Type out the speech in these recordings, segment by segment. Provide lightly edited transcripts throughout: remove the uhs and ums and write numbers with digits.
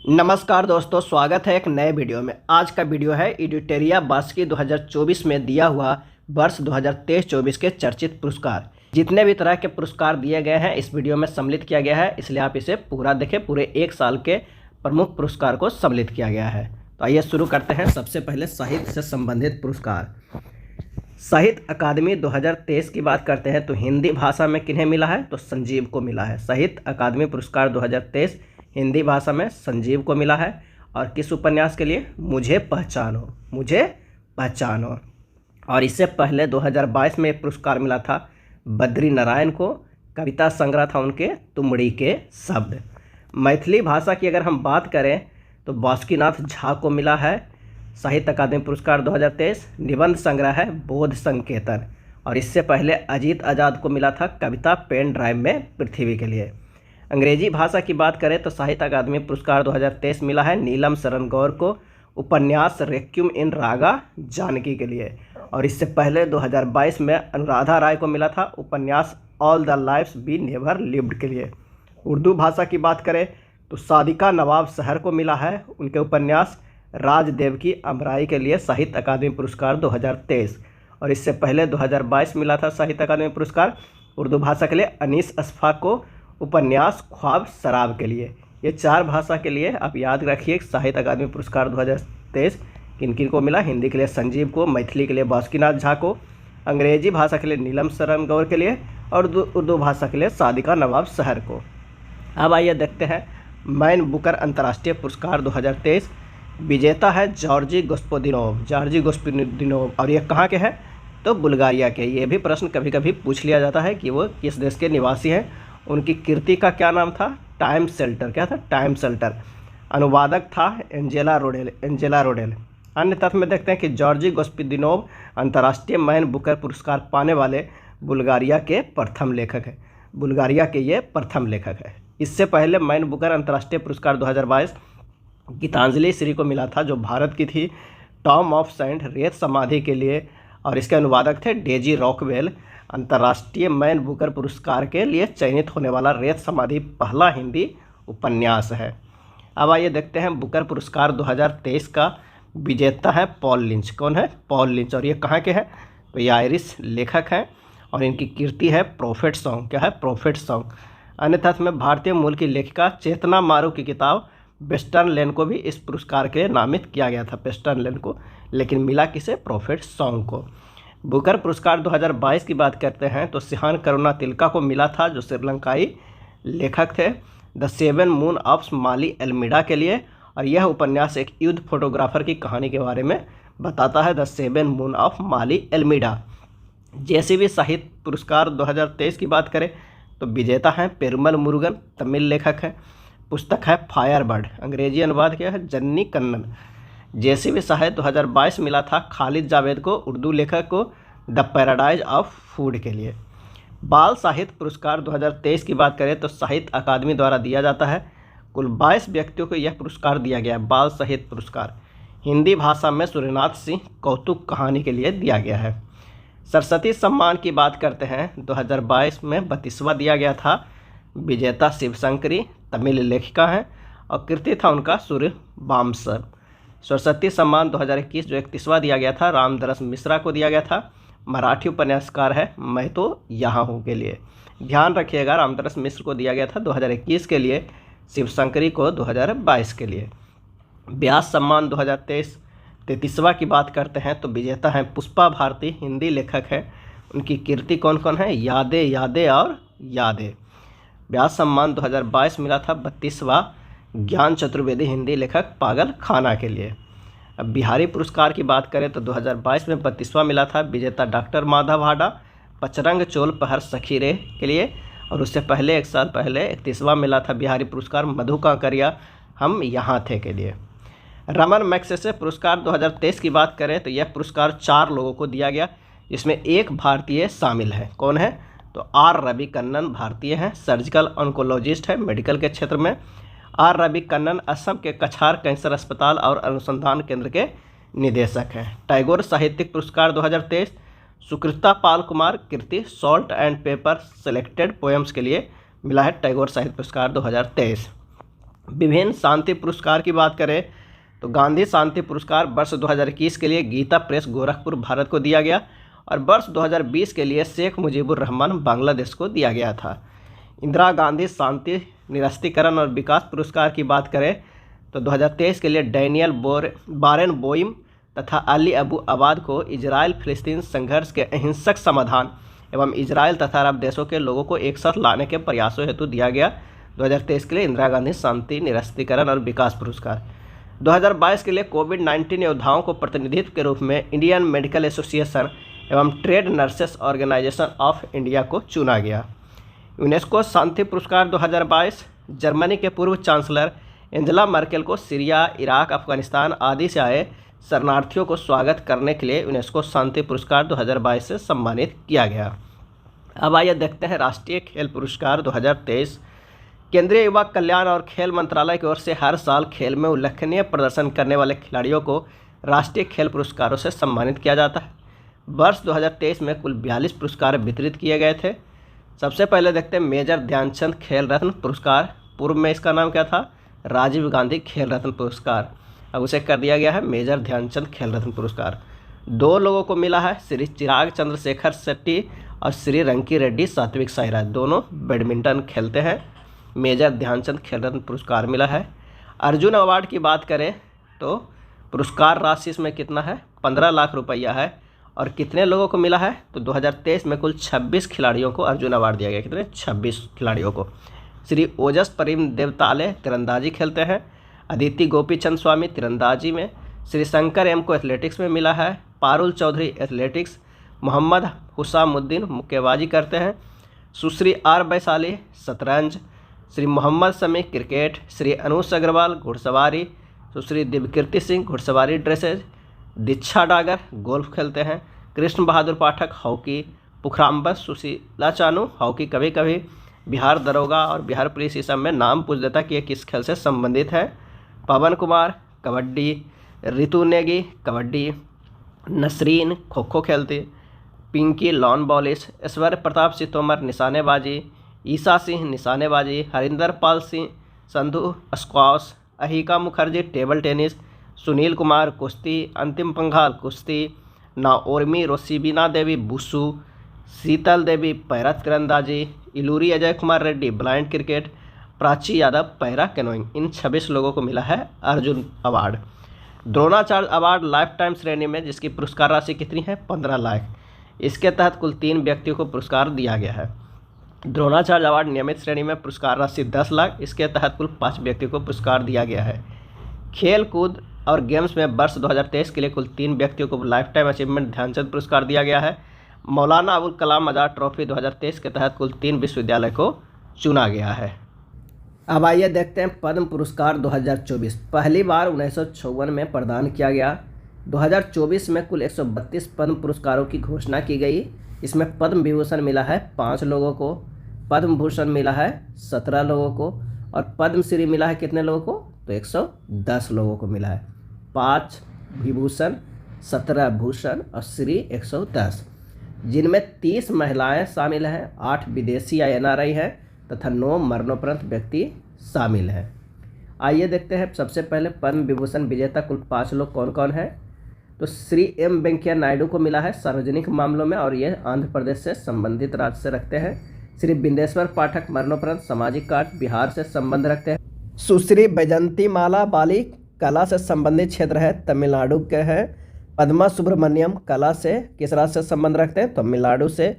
नमस्कार दोस्तों, स्वागत है एक नए वीडियो में। आज का वीडियो है एडिटोरिया बास्की 2024 में दिया हुआ वर्ष 2023-24 के चर्चित पुरस्कार। जितने भी तरह के पुरस्कार दिए गए हैं इस वीडियो में सम्मिलित किया गया है, इसलिए आप इसे पूरा देखें। पूरे एक साल के प्रमुख पुरस्कार को सम्मिलित किया गया है। तो आइए शुरू करते हैं। सबसे पहले साहित्य से संबंधित पुरस्कार। साहित्य अकादमी 2023 की बात करते हैं तो हिंदी भाषा में किन्हें मिला है? तो संजीव को मिला है। साहित्य अकादमी पुरस्कार 2023 हिंदी भाषा में संजीव को मिला है। और किस उपन्यास के लिए? मुझे पहचानो, मुझे पहचानो। और इससे पहले 2022 में एक पुरस्कार मिला था बद्री नारायण को। कविता संग्रह था उनके तुमड़ी के शब्द। मैथिली भाषा की अगर हम बात करें तो बासुकीनाथ झा को मिला है साहित्य अकादमी पुरस्कार 2023। निबंध संग्रह है बोध संकेतन। और इससे पहले अजीत आज़ाद को मिला था कविता पेन ड्राइव में पृथ्वी के लिए। अंग्रेजी भाषा की बात करें तो साहित्य अकादमी पुरस्कार 2023 मिला है नीलम शरण गौर को उपन्यास रेक्यूम इन रागा जानकी के लिए। और इससे पहले 2022 में अनुराधा राय को मिला था उपन्यास all the life's be never lived के लिए। उर्दू भाषा की बात करें तो सादिका नवाब शहर को मिला है उनके उपन्यास राजदेव की अमराई के लिए साहित्य अकादमी पुरस्कार 2023। और इससे पहले 2022 मिला था साहित्य अकादमी पुरस्कार उर्दू भाषा के लिए अनीस अशफाक को उपन्यास ख्वाब शराब के लिए। ये चार भाषा के लिए आप याद रखिए साहित्य अकादमी पुरस्कार 2023 किन किन को मिला। हिंदी के लिए संजीव को, मैथिली के लिए बासुकीनाथ झा को, अंग्रेजी भाषा के लिए नीलम शरण गौर के लिए और उर्दू भाषा के लिए सादिका नवाब शहर को। अब आइए देखते हैं मैन बुकर अंतर्राष्ट्रीय पुरस्कार 2023। विजेता है जॉर्जी गोस्पोदिनोव। और ये कहाँ के हैं? तो बुल्गारिया के। ये भी प्रश्न कभी कभी पूछ लिया जाता है कि वो किस देश के निवासी हैं। उनकी कृति का क्या नाम था? Time shelter. क्या था? Time shelter. अनुवादक था एंजेला रोडेल। अन्य तथ्य में देखते हैं कि जॉर्जी गोस्पोदिनोव अंतर्राष्ट्रीय मैन बुकर पुरस्कार पाने वाले बुल्गारिया के प्रथम लेखक है। इससे पहले मैन बुकर अंतर्राष्ट्रीय पुरस्कार 2022 गीतांजलि श्री को मिला था जो भारत की थी टॉम ऑफ सेंट रेत समाधि के लिए। और इसके अनुवादक थे डेजी रॉकवेल। अंतर्राष्ट्रीय मैन बुकर पुरस्कार के लिए चयनित होने वाला रेत समाधि पहला हिंदी उपन्यास है। अब आइए देखते हैं बुकर पुरस्कार 2023 का विजेता है पॉल लिंच। कौन है? Paul lynch. और ये कहाँ के हैं? तो ये आयरिश लेखक हैं और इनकी कृति है प्रोफेट सॉन्ग। क्या है? Prophet song. अन्य तथ्य में भारतीय मूल की लेखिका चेतना मारू की किताब वेस्टर्न लेन को भी इस पुरस्कार के लिए नामित किया गया था, वेस्टर्न लेन को। लेकिन मिला किसे? प्रोफेट सॉन्ग को। बुकर पुरस्कार 2022 की बात करते हैं तो सिहान करुणातिलका को मिला था जो श्रीलंकाई लेखक थे द सेवन मून ऑफ माली एल्मीडा के लिए। और यह उपन्यास एक युद्ध फोटोग्राफर की कहानी के बारे में बताता है, द सेवन मून ऑफ माली एल्मीडा। जैसे भी साहित्य पुरस्कार 2023 की बात करें तो विजेता हैं पेरुमल मुरुगन, तमिल लेखक है। पुस्तक है फायरबर्ड। अंग्रेजी अनुवाद क्या है? जन्नी कन्नन। जैसे भी साहित्य 2022 मिला था खालिद जावेद को, उर्दू लेखक को, द पैराडाइज ऑफ फूड के लिए। बाल साहित्य पुरस्कार 2023 की बात करें तो साहित्य अकादमी द्वारा दिया जाता है। कुल 22 व्यक्तियों को यह पुरस्कार दिया गया है। बाल साहित्य पुरस्कार हिंदी भाषा में सूर्यनाथ सिंह कौतुक कहानी के लिए दिया गया है। सरस्वती सम्मान की बात करते हैं 2022 में 32वां दिया गया था। विजेता शिवशंकरी तमिल लेखिका हैं और कृति था उनका सूर्य वामसर। सरस्वती सम्मान 2021 जो 31वां दिया गया था रामदरस मिश्रा को दिया गया था। मराठी उपन्यासकार है मैं तो यहाँ हूँ के लिए। ध्यान रखिएगा रामदरस मिश्र को दिया गया था 2021 के लिए, शिवशंकरी को 2022 के लिए। व्यास सम्मान 2023 33वां की बात करते हैं तो विजेता हैं पुष्पा भारती, हिंदी लेखक हैं। उनकी कृति कौन कौन है? यादें यादें और यादें। व्यास सम्मान 2022 मिला था 32वां ज्ञान चतुर्वेदी, हिंदी लेखक, पागल खाना के लिए। अब बिहारी पुरस्कार की बात करें तो 2022 में 32वां मिला था। विजेता डॉक्टर माधव हाडा, पचरंग चोल पहर सखी रे के लिए। और उससे पहले एक साल पहले 31वां मिला था बिहारी पुरस्कार मधु कांकरिया, हम यहाँ थे के लिए। रमन मैग्सेसे पुरस्कार 2023 की बात करें तो यह पुरस्कार 4 लोगों को दिया गया, जिसमें एक भारतीय शामिल है। कौन है? तो आर रवि कन्नन भारतीय हैं, सर्जिकल ऑन्कोलॉजिस्ट है मेडिकल के क्षेत्र में। आर रवि कन्नन असम के कछार कैंसर अस्पताल और अनुसंधान केंद्र के निदेशक हैं। टैगोर साहित्यिक पुरस्कार 2023 सुकृता पाल कुमार कृति salt and pepper selected poems के लिए मिला है टैगोर साहित्य पुरस्कार 2023। विभिन्न शांति पुरस्कार की बात करें तो गांधी शांति पुरस्कार वर्ष 2021 के लिए गीता प्रेस गोरखपुर भारत को दिया गया और वर्ष 2020 के लिए शेख मुजीबुर रहमान बांग्लादेश को दिया गया था। इंदिरा गांधी शांति निरस्तीकरण और विकास पुरस्कार की बात करें तो 2023 के लिए डैनियल बारेनबोइम तथा अली अबू अबाद को इजराइल फिलिस्तीन संघर्ष के अहिंसक समाधान एवं इजराइल तथा अरब देशों के लोगों को एक साथ लाने के प्रयासों हेतु दिया गया 2023 के लिए इंदिरा गांधी शांति निरस्तीकरण और विकास पुरस्कार। 2022 के लिए कोविड-19 योद्धाओं को प्रतिनिधित्व के रूप में इंडियन मेडिकल एसोसिएशन एवं trade nurses organisation of India को चुना गया। यूनेस्को शांति पुरस्कार 2022 जर्मनी के पूर्व चांसलर एंजेला मर्केल को सीरिया, इराक, अफगानिस्तान आदि से आए शरणार्थियों को स्वागत करने के लिए यूनेस्को शांति पुरस्कार 2022 से सम्मानित किया गया। अब आइए देखते हैं राष्ट्रीय खेल पुरस्कार 2023। केंद्रीय युवा कल्याण और खेल मंत्रालय की ओर से हर साल खेल में उल्लेखनीय प्रदर्शन करने वाले खिलाड़ियों को राष्ट्रीय खेल पुरस्कारों से सम्मानित किया जाता है। वर्ष 2023 में कुल 42 पुरस्कार वितरित किए गए थे। सबसे पहले देखते हैं मेजर ध्यानचंद खेल रत्न पुरस्कार। पूर्व में इसका नाम क्या था? राजीव गांधी खेल रत्न पुरस्कार। अब उसे कर दिया गया है मेजर ध्यानचंद खेल रत्न पुरस्कार। 2 लोगों को मिला है, श्री चिराग चंद्रशेखर शेट्टी और श्री रंकी रेड्डी सात्विक साईराज, दोनों बैडमिंटन खेलते हैं। मेजर ध्यानचंद खेल रत्न पुरस्कार मिला है। अर्जुन अवार्ड की बात करें तो पुरस्कार राशि इसमें कितना है? 15 लाख रुपया है। और कितने लोगों को मिला है? तो 2023 में कुल 26 खिलाड़ियों को अर्जुन अवार्ड दिया गया। कितने? 26 खिलाड़ियों को। श्री ओजस प्रेम देवताले तीरंदाजी खेलते हैं। अदिति गोपीचंद स्वामी तीरंदाजी में। श्री शंकर एम को एथलेटिक्स में मिला है। पारुल चौधरी एथलेटिक्स। मोहम्मद हुसामुद्दीन मुक्केबाजी करते हैं। सुश्री आर वैशाली शतरंज। श्री मोहम्मद समी क्रिकेट। श्री अनुष अग्रवाल घुड़सवारी। सुश्री दिव्यकीर्ति सिंह घुड़सवारी ड्रेसेज। दीक्षा डागर गोल्फ खेलते हैं। कृष्ण बहादुर पाठक हॉकी। पुखरामबस सुशीला चानू हॉकी कभी कभी। बिहार दरोगा और बिहार पुलिस इस सब में नाम पूछ देता कि ये किस खेल से संबंधित है। पवन कुमार कबड्डी। रितु नेगी कबड्डी। नसरीन खो खो खेलती। Pinky lawn bowls. ऐश्वर्य प्रताप सिंह तोमर निशानेबाजी। ईसा सिंह निशानेबाजी। Harinder Pal Singh Sandhu squash. Ayhika Mukherjee table tennis. Sunil Kumar कुश्ती। अंतिम पंघाल कुश्ती। नाओर्मी रोसिबिना देवी बुसू। शीतल देवी पैरा तीरंदाजी। Iluri Ajay Kumar Reddy blind cricket. Prachi Yadav para canoeing. इन 26 लोगों को मिला है Arjuna award. Dronacharya award lifetime श्रेणी में जिसकी पुरस्कार राशि कितनी है? 15 लाख। इसके तहत कुल 3 व्यक्तियों को पुरस्कार दिया गया है। द्रोणाचार्य अवार्ड नियमित श्रेणी में पुरस्कार राशि 10 लाख। इसके तहत कुल 5 व्यक्तियों को पुरस्कार दिया गया है। खेल कूद और गेम्स में वर्ष 2023 के लिए कुल 3 व्यक्तियों को लाइफ टाइम अचीवमेंट ध्यानचंद पुरस्कार दिया गया है। मौलाना अबुल कलाम आज़ाद ट्रॉफी 2023 के तहत कुल 3 विश्वविद्यालय को चुना गया है। अब आइए देखते हैं पद्म पुरस्कार 2024। पहली बार 1954 में प्रदान किया गया। 2024 में कुल 132 पद्म पुरस्कारों की घोषणा की गई। इसमें पद्म विभूषण मिला है 5 लोगों को। पद्म भूषण मिला है 17 लोगों को। और पद्मश्री मिला है कितने लोगों को? तो 110 लोगों को मिला है। 5 विभूषण, 17 भूषण और श्री 110, जिनमें 30 महिलाएं शामिल हैं, 8 विदेशी या NRI हैं तथा 9 मरणोपरांत व्यक्ति शामिल हैं। आइए देखते हैं सबसे पहले पद्म विभूषण विजेता कुल 5 लोग कौन कौन हैं। तो श्री M वेंकैया नायडू को मिला है सार्वजनिक मामलों में और ये आंध्र प्रदेश से संबंधित राज्य से रखते हैं। श्री बिंदेश्वर पाठक मरणोपरांत सामाजिक कार्य बिहार से संबंध रखते हैं। सुश्री बैजंती माला बाली कला से संबंधित क्षेत्र है, तमिलनाडु के हैं। पद्मा सुब्रमण्यम कला से किस राज्य से संबंध रखते हैं? तमिलनाडु से।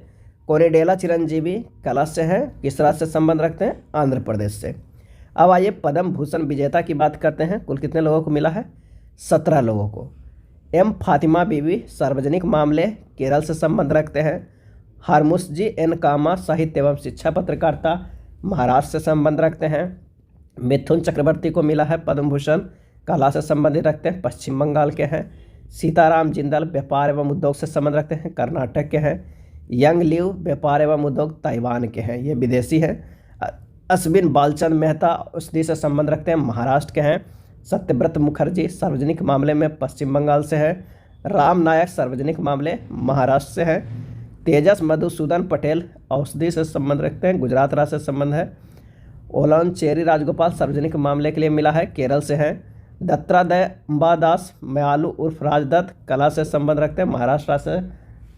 कोरेडेला चिरंजीवी कला से हैं, किस राज्य से संबंध रखते हैं? आंध्र प्रदेश से। अब आइए पद्म भूषण विजेता की बात करते हैं। कुल कितने लोगों को मिला है? 17 लोगों को। M फातिमा बीवी सार्वजनिक मामले केरल से संबंध रखते हैं। हारमुसजी N कामा साहित्य एवं शिक्षा पत्रकारिता महाराष्ट्र से संबंध रखते हैं। मिथुन चक्रवर्ती को मिला है पद्म भूषण कला से संबंधित रखते हैं, पश्चिम बंगाल के हैं। सीताराम जिंदल व्यापार एवं उद्योग से संबंध रखते हैं, कर्नाटक के हैं। यंग लिव व्यापार एवं उद्योग ताइवान के हैं, ये विदेशी हैं। अश्विन बालचंद मेहता औषधि से संबंध रखते हैं, महाराष्ट्र के हैं। सत्यव्रत मुखर्जी सार्वजनिक मामले में पश्चिम बंगाल से है। राम नायक सार्वजनिक मामले महाराष्ट्र से है। तेजस मधुसूदन पटेल औषधि से संबंध रखते हैं, गुजरात राज्य से संबंध है। ओलन चेरी राजगोपाल सार्वजनिक मामले के लिए मिला है, केरल से हैं। दत्तात्रेय अंबादास मयालु उर्फ राजदत्त कला से संबंध रखते हैं, महाराष्ट्र से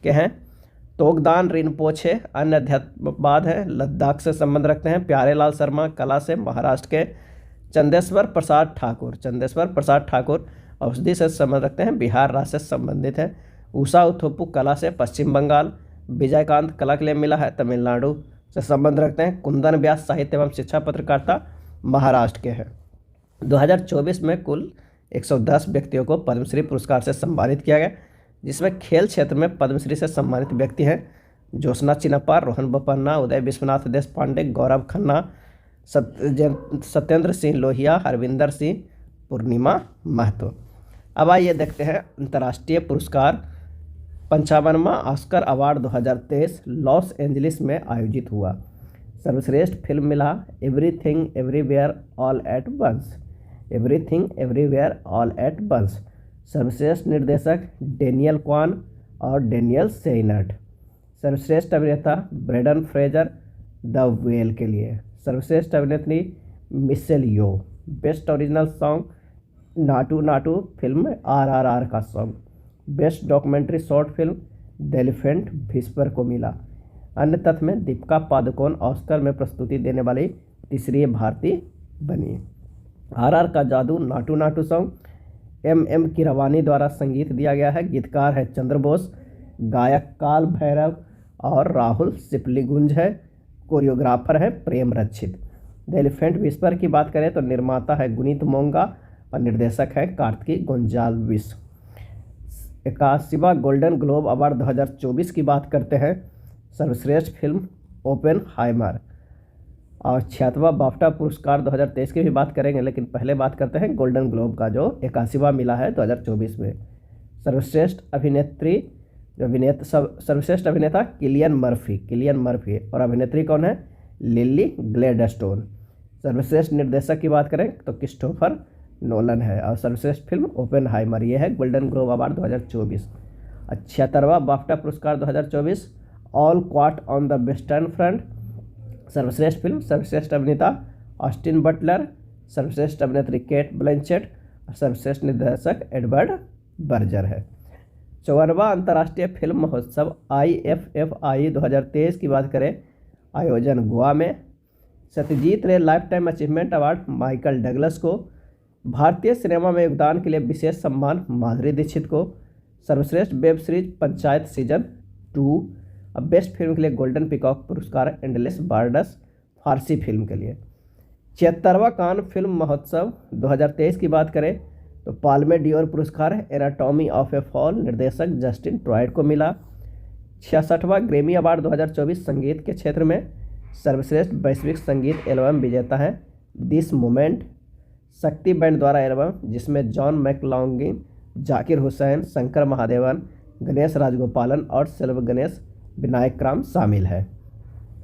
के हैं। तोगदान रिनपोछे अन्य अध्यात्मवाद हैं, लद्दाख से संबंध रखते हैं। प्यारेलाल शर्मा कला से, महाराष्ट्र के। चंदेश्वर प्रसाद ठाकुर औषधि से संबंध रखते हैं, बिहार राज्य से संबंधित हैं। उषा उथुप्पू कला से, पश्चिम बंगाल। विजयकांत कला के लिए मिला है, तमिलनाडु से संबंध रखते हैं। कुंदन व्यास साहित्य एवं शिक्षा पत्रकारिता, महाराष्ट्र के हैं। 2024 में कुल 110 व्यक्तियों को पद्मश्री पुरस्कार से सम्मानित किया गया, जिसमें खेल क्षेत्र में पद्मश्री से सम्मानित व्यक्ति हैं ज्योत्सना चिनप्पा, रोहन बोपन्ना, उदय विश्वनाथ देशपांडे, गौरव खन्ना, सत्येंद्र सिंह लोहिया, हरविंदर सिंह, पूर्णिमा महतो। अब आइए देखते हैं अंतर्राष्ट्रीय पुरस्कार। 55वां ऑस्कर अवार्ड 2023 लॉस एंजलिस में आयोजित हुआ। सर्वश्रेष्ठ फिल्म मिला everything everywhere all at once, सर्वश्रेष्ठ निर्देशक डेनियल क्वान और डेनियल सेइनट। सर्वश्रेष्ठ अभिनेता ब्रेंडन फ्रेजर द वेल के लिए। सर्वश्रेष्ठ अभिनेत्री Michelle Yeoh. Best original song Naatu Naatu film RRR का song. Best documentary short film the elephant whisper को मिला। अन्य तथ्य में दीपिका पादुकोण ऑस्कर में प्रस्तुति देने वाली तीसरी भारतीय बनी। RR का जादू नाटू नाटू सॉन्ग MM कीरवानी द्वारा संगीत दिया गया है। गीतकार है चंद्र बोस, गायक काल भैरव और राहुल सिपलीगुंज है। कोरियोग्राफर है प्रेम रक्षित। द एलिफेंट व्हिस्पर की बात करें तो निर्माता है गुनीत मोंगा और निर्देशक है कार्तिकी गोंजाल्विस। 81वां गोल्डन ग्लोब अवार्ड 2024 की बात करते हैं। सर्वश्रेष्ठ फिल्म ओपेनहाइमर। और 76वां बाफ्टा पुरस्कार 2023 की भी बात करेंगे, लेकिन पहले बात करते हैं गोल्डन ग्लोब का, जो 81वां मिला है 2024 में। सर्वश्रेष्ठ सर्वश्रेष्ठ अभिनेता किलियन मर्फी और अभिनेत्री कौन है? Lily Gladstone. सर्वश्रेष्ठ निर्देशक की बात करें तो क्रिस्टोफर नोलन है। और सर्वश्रेष्ठ फिल्म ओपेनहाइमर। ये है गोल्डन ग्लोब अवार्ड 2024। 76वां बाफ्टा पुरस्कार 2024 all quiet on the western front. सर्वश्रेष्ठ फिल्म, सर्वश्रेष्ठ अभिनेता ऑस्टिन बटलर, सर्वश्रेष्ठ अभिनेत्री केट ब्लैंचेट और सर्वश्रेष्ठ निर्देशक एडवर्ड बर्जर है। 54वां अंतर्राष्ट्रीय फिल्म महोत्सव IFFI 2023 की बात करें, आयोजन गोवा में। सत्यजीत रे life time achievement award Michael Douglas को। भारतीय सिनेमा में योगदान के लिए विशेष सम्मान माधुरी दीक्षित को। सर्वश्रेष्ठ वेब सीरीज पंचायत सीजन 2। अब बेस्ट फिल्म के लिए गोल्डन पीकॉक पुरस्कार एंडलेस बॉर्डर्स फारसी फिल्म के लिए। 76वां कान फिल्म महोत्सव 2023 की बात करें तो पाल्मे डियोर पुरस्कार एनाटॉमी ऑफ ए फॉल निर्देशक जस्टिन ट्रॉयड को मिला। 66वां ग्रैमी अवार्ड 2024 संगीत के क्षेत्र में सर्वश्रेष्ठ वैश्विक संगीत एल्बम विजेता है दिस मोमेंट, शक्ति बैंड द्वारा एल्बम, जिसमें जॉन मैकलॉन्गिन, जाकिर हुसैन, शंकर महादेवन, गणेश राजगोपालन और सेल्व गणेश विनायकराम शामिल है।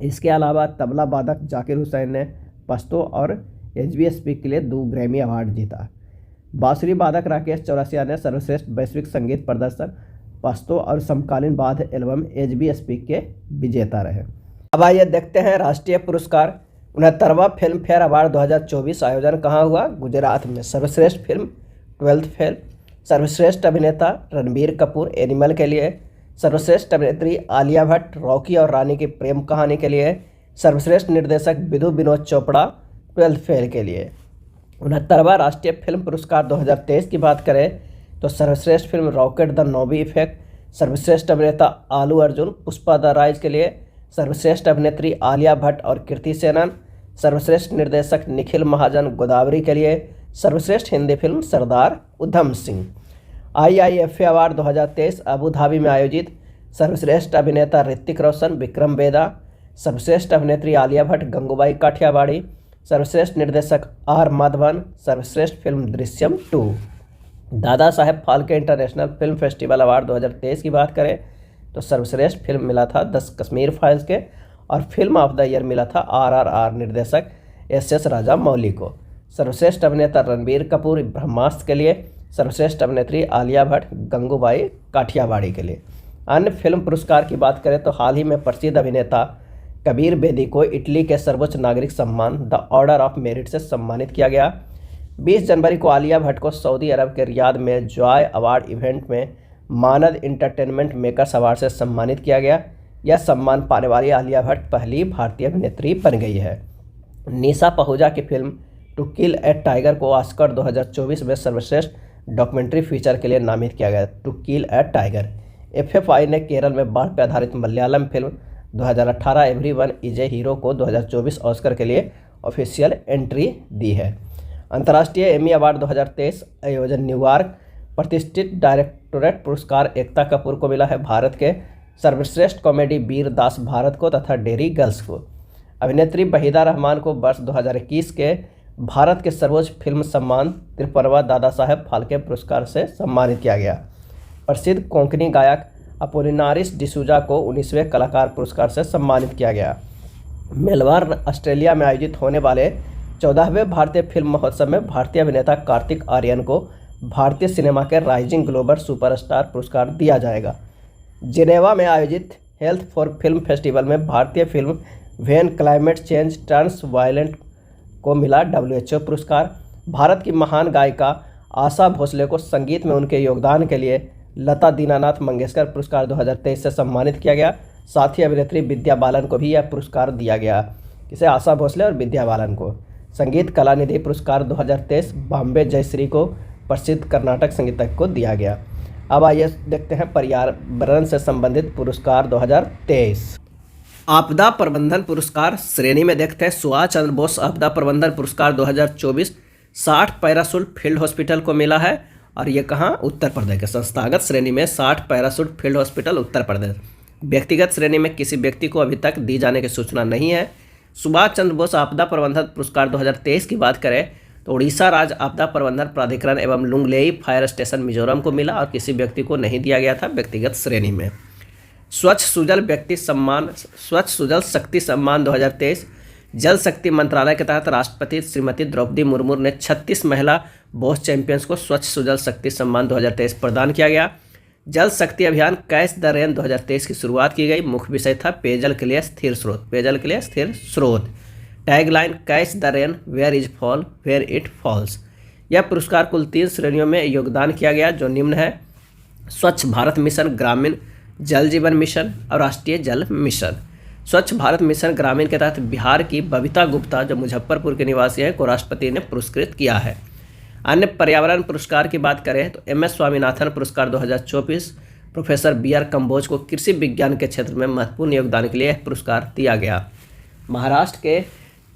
इसके अलावा तबला वादक जाकिर हुसैन ने पश्तो और HBSP के लिए 2 ग्रैमी अवार्ड जीता। बांसुरी वादक राकेश चौरसिया ने सर्वश्रेष्ठ वैश्विक संगीत प्रदर्शन पश्तो और समकालीन वाद्य एल्बम HBSP के विजेता रहे। अब आइए देखते हैं राष्ट्रीय पुरस्कार। 69वां फिल्म फेयर अवार्ड 2024 आयोजन कहाँ हुआ? गुजरात में। सर्वश्रेष्ठ फिल्म 12th फेल। सर्वश्रेष्ठ अभिनेता रणबीर कपूर एनिमल के लिए। सर्वश्रेष्ठ अभिनेत्री आलिया भट्ट रॉकी और रानी की प्रेम कहानी के लिए। सर्वश्रेष्ठ निर्देशक विधु विनोद चोपड़ा 12th फेल के लिए। 69वां राष्ट्रीय फिल्म पुरस्कार 2023 की बात करें तो सर्वश्रेष्ठ फिल्म रॉकेट द नोबी इफेक्ट। सर्वश्रेष्ठ अभिनेता आलू अर्जुन पुष्पा द राइज के लिए। सर्वश्रेष्ठ अभिनेत्री आलिया भट्ट और कृति सेनन। सर्वश्रेष्ठ निर्देशक निखिल महाजन गोदावरी के लिए। सर्वश्रेष्ठ Hindi film Sardar Udham Singh. IIFA award 2023 Abu Dhabi में आयोजित। सर्वश्रेष्ठ अभिनेता ऋतिक रोशन विक्रम वेदा। सर्वश्रेष्ठ अभिनेत्री आलिया भट्ट गंगूबाई काठियावाड़ी। सर्वश्रेष्ठ निर्देशक R माधवन। सर्वश्रेष्ठ film Drishyam 2। Dada Saheb Phalke international film festival award 2023 की बात करें तो सर्वश्रेष्ठ फिल्म मिला था 10 कश्मीर फाइल्स के और फिल्म ऑफ द ईयर मिला था RRR निर्देशक SS राजा मौली को। सर्वश्रेष्ठ अभिनेता रणबीर कपूर ब्रह्मास्त्र के लिए। सर्वश्रेष्ठ अभिनेत्री आलिया भट्ट गंगूबाई काठियावाड़ी के लिए। अन्य फिल्म पुरस्कार की बात करें तो हाल ही में प्रसिद्ध अभिनेता कबीर बेदी को इटली के सर्वोच्च नागरिक सम्मान द ऑर्डर ऑफ मेरिट से सम्मानित किया गया। 20 जनवरी को आलिया भट्ट को सऊदी अरब के रियाद में जॉय अवार्ड इवेंट में मानद इंटरटेनमेंट मेकर्स अवार्ड से सम्मानित किया गया। यह सम्मान पाने वाली आलिया भट्ट पहली भारतीय अभिनेत्री बन गई है। निशा पहूजा की film to kill a tiger को ऑस्कर 2024 में सर्वश्रेष्ठ डॉक्यूमेंट्री फीचर के लिए नामित किया गया। To kill a tiger. FFI ने केरल में बाढ़ पर आधारित Malayalam film 2018 everyone is a hero को 2024 ऑस्कर के लिए ऑफिशियल एंट्री दी है। अंतर्राष्ट्रीय एमी अवार्ड 2023 आयोजन न्यूयॉर्क। प्रतिष्ठित डायरेक्टोरेट पुरस्कार एकता कपूर को मिला है। भारत के सर्वश्रेष्ठ कॉमेडी वीर दास भारत को तथा डेरी गर्ल्स को। अभिनेत्री वहीदा रहमान को वर्ष 2021 के भारत के सर्वोच्च फिल्म सम्मान 53वां दादा साहेब फाल्के पुरस्कार से सम्मानित किया गया। प्रसिद्ध कोंकणी गायक अपोलिनारिस डिसूजा को 19वें कलाकार पुरस्कार से सम्मानित किया गया। मेलबर्न ऑस्ट्रेलिया में आयोजित होने वाले 14वें भारतीय फिल्म महोत्सव में भारतीय अभिनेता कार्तिक आर्यन को भारतीय सिनेमा के राइजिंग ग्लोबल सुपरस्टार पुरस्कार दिया जाएगा। जिनेवा में आयोजित हेल्थ फॉर फिल्म फेस्टिवल में भारतीय film when climate change turns violent को मिला WHO पुरस्कार। भारत की महान गायिका आशा भोसले को संगीत में उनके योगदान के लिए लता दीनानाथ मंगेशकर पुरस्कार 2023 से सम्मानित किया गया। साथ ही अभिनेत्री विद्या बालन को भी यह पुरस्कार दिया गया। इसे आशा भोसले और विद्या बालन को। संगीत कला निधि पुरस्कार 2023 बॉम्बे जयश्री को प्रसिद्ध कर्नाटक संगीतज्ञ को दिया गया। अब आइए देखते हैं पर्यावरण से संबंधित पुरस्कार 2023। आपदा प्रबंधन पुरस्कार श्रेणी में देखते हैं सुभाष चंद्र बोस आपदा प्रबंधन पुरस्कार 2024 60 पैराशूट फील्ड हॉस्पिटल को मिला है। और ये कहाँ? उत्तर प्रदेश के संस्थागत श्रेणी में 60 parachute field hospital Uttar Pradesh. व्यक्तिगत श्रेणी में किसी व्यक्ति को अभी तक दी जाने की सूचना नहीं है। सुभाष चंद्र बोस आपदा प्रबंधन पुरस्कार 2023 की बात करें तो उड़ीसा राज्य आपदा प्रबंधन प्राधिकरण एवं लुंगलेई फायर स्टेशन मिजोरम को मिला और किसी व्यक्ति को नहीं दिया गया था व्यक्तिगत श्रेणी में। स्वच्छ सुजल शक्ति सम्मान 2023 जल शक्ति मंत्रालय के तहत राष्ट्रपति श्रीमती द्रौपदी मुर्मू ने 36 महिला बोस चैंपियंस को स्वच्छ सुजल शक्ति सम्मान 2023 प्रदान किया गया। जल शक्ति अभियान कैच द रेन 2023 की शुरुआत की गई। मुख्य विषय था पेयजल के लिए स्थिर स्रोत। पेयजल के लिए स्थिर स्रोत। Tagline catch the rain where is fall where it falls. यह पुरस्कार कुल 3 श्रेणियों में योगदान किया गया जो निम्न है। स्वच्छ भारत मिशन ग्रामीण जल जीवन मिशन और राष्ट्रीय जल मिशन। स्वच्छ भारत मिशन ग्रामीण के तहत बिहार की बबीता गुप्ता जो मुजफ्फरपुर के निवासी हैं को राष्ट्रपति ने पुरस्कृत किया है। अन्य पर्यावरण पुरस्कार की बात करें तो MS स्वामीनाथन पुरस्कार 2024 प्रोफेसर BR कंबोज को कृषि विज्ञान के क्षेत्र में महत्वपूर्ण योगदान के लिए यह पुरस्कार दिया गया। महाराष्ट्र के